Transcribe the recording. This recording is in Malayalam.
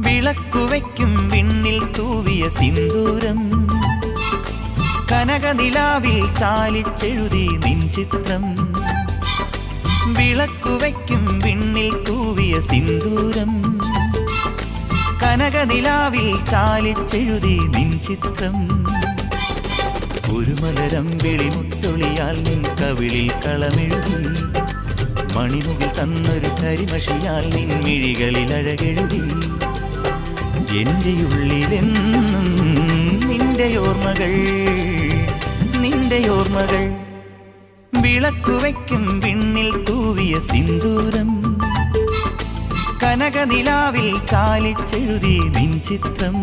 വിളക്കുവയ്ക്കും വിണ്ണിൽ തൂവിയ സിന്ദൂരം കനകനിലാവിൽ ചാലിച്ചെഴുതി നിൻ ചിത്രം വിളക്കുവയ്ക്കും വിണ്ണിൽ തൂവിയ സിന്ദൂരം കനകനിലാവിൽ ചാലിച്ചെഴുതി നിൻ ചിത്രം ഒരു മലരം വിളിമുത്തൊളിയാൽ നിൻ കവിളിൽ കളമെഴുതി മണിമുകിൽ തന്നൊരു കരിമഷിയാൽ നിൻ മിഴികളിൽ അഴകെഴുതി എന്റെ ഉള്ളിലെന്നും നിന്റെ ഓർമ്മകൾ നിന്റെ ഓർമ്മകൾ വിളക്കുവയ്ക്കും വിണ്ണിൽ തൂവിയ സിന്ദൂരം കനകനിലാവിൽ ചാലിച്ചെഴുതി നിൻ ചിത്രം